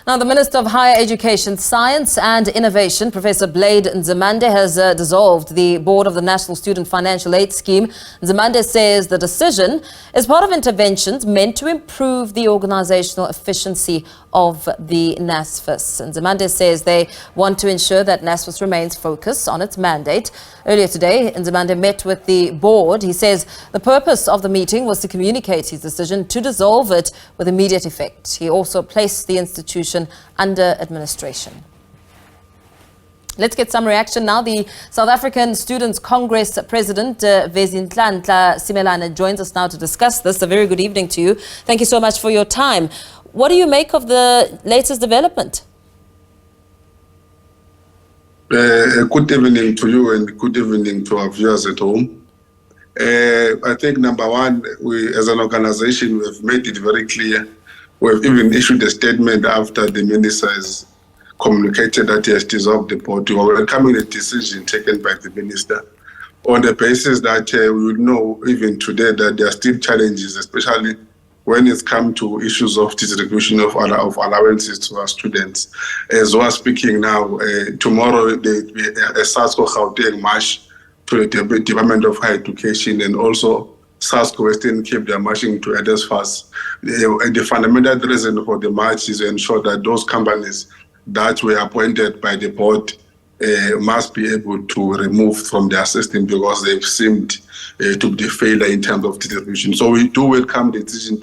Now, the Minister of Higher Education, Science and Innovation, Professor Blade Nzimande, has dissolved the board of the National Student Financial Aid Scheme. Nzimande says the decision is part of interventions meant to improve the organizational efficiency of the NSFAS. Nzimande says they want to ensure that NSFAS remains focused on its mandate. Earlier today, Nzimande met with the board. He says the purpose of the meeting was to communicate his decision to dissolve it with immediate effect. He also placed the institution under administration. Let's get some reaction now. The South African Students' Congress President, Vezinhlanhla Simelane, joins us now to discuss this. A very good evening to you. Thank you so much for your time. What do you make of the latest development? Good evening to you and good evening to our viewers at home. I think number one, we as an organization, we have made it very clear. We have even issued a statement after the minister has communicated that he has dissolved the board. We are welcoming the decision taken by the minister on the basis that we know even today that there are still challenges, especially when it comes to issues of distribution of allowances to our students. As we are speaking now, tomorrow a SASCO Gauteng march to the Department of Higher Education, and also SASCO Western Cape, they are marching to NSFAS. The fundamental reason for the march is to ensure that those companies that were appointed by the board must be able to remove from their system because they've seemed to be failure in terms of distribution. So we do welcome the decision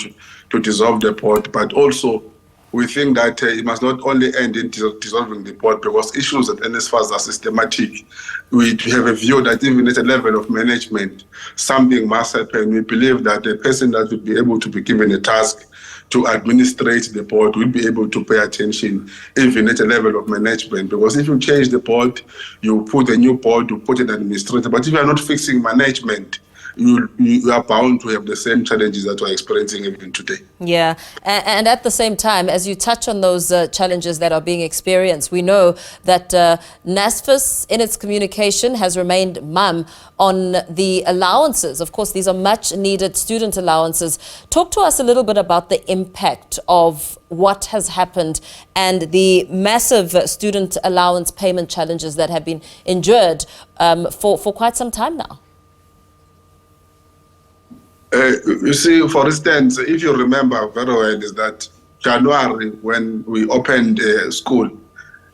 to dissolve the board, but also we think that it must not only end in dissolving the board because issues at NSFAS are systematic. We have a view that even at a level of management, something must happen. We believe that the person that will be able to be given a task to administrate the board will be able to pay attention even at a level of management. Because if you change the board, you put a new board, you put an administrator. But if you are not fixing management, you are bound to have the same challenges that we're experiencing even today. Yeah, and at the same time, as you touch on those challenges that are being experienced, we know that NSFAS in its communication has remained mum on the allowances. Of course, these are much needed student allowances. Talk to us a little bit about the impact of what has happened and the massive student allowance payment challenges that have been endured for quite some time now. You see, for instance, if you remember very well, is that January, when we opened school,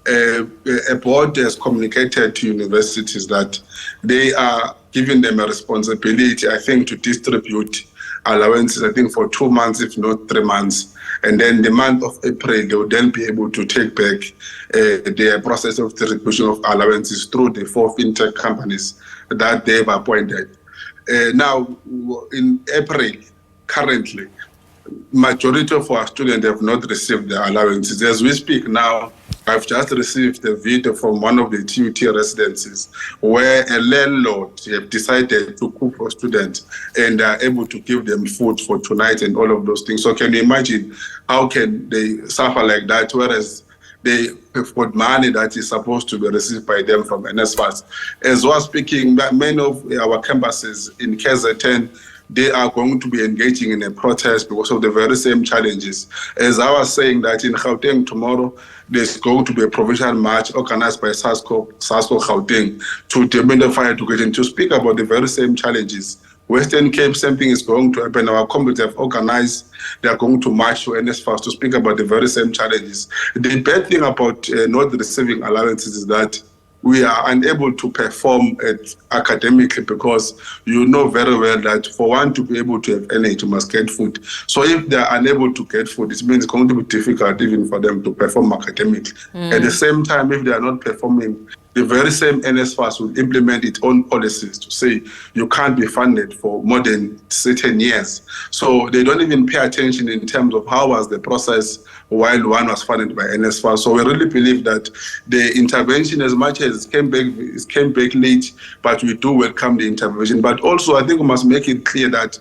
a board has communicated to universities that they are giving them a responsibility, I think, to distribute allowances, I think, for 2 months, if not 3 months. And then the month of April, they will then be able to take back their process of distribution of allowances through the 4 fintech companies that they've appointed. Now, in April, currently, majority of our students have not received their allowances. As we speak now, I've just received a video from one of the TUT residences where a landlord have decided to cook for students and are able to give them food for tonight and all of those things. So can you imagine how can they suffer like that, whereas they have got money that is supposed to be received by them from NSFAS. As we're speaking, many of our campuses in KZN, they are going to be engaging in a protest because of the very same challenges. As I was saying that in Gauteng tomorrow, there's going to be a provincial march organized by SASCO Gauteng to Department of Higher Education to speak about the very same challenges. Western Cape, same thing is going to happen. Our communities have organized, they are going to march to NSFAS to speak about the very same challenges. The bad thing about not receiving allowances is that we are unable to perform academically because you know very well that for one to be able to have energy, you must get food. So if they are unable to get food, it means it's going to be difficult even for them to perform academically. At the same time, if they are not performing, the very same NSFAS will implement its own policies to say you can't be funded for more than certain years. So they don't even pay attention in terms of how was the process while one was funded by NSFAS. So we really believe that the intervention, as much as it came back late, but we do welcome the intervention. But also I think we must make it clear that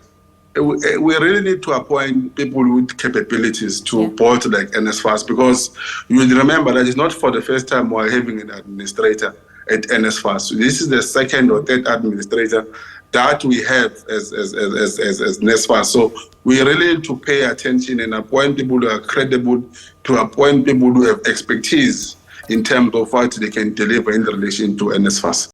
we really need to appoint people with capabilities to boards like NSFAS, because you will remember that it's not for the first time we're having an administrator at NSFAS. This is the second or third administrator that we have as NSFAS. So we really need to pay attention and appoint people who are credible, to appoint people who have expertise in terms of what they can deliver in relation to NSFAS.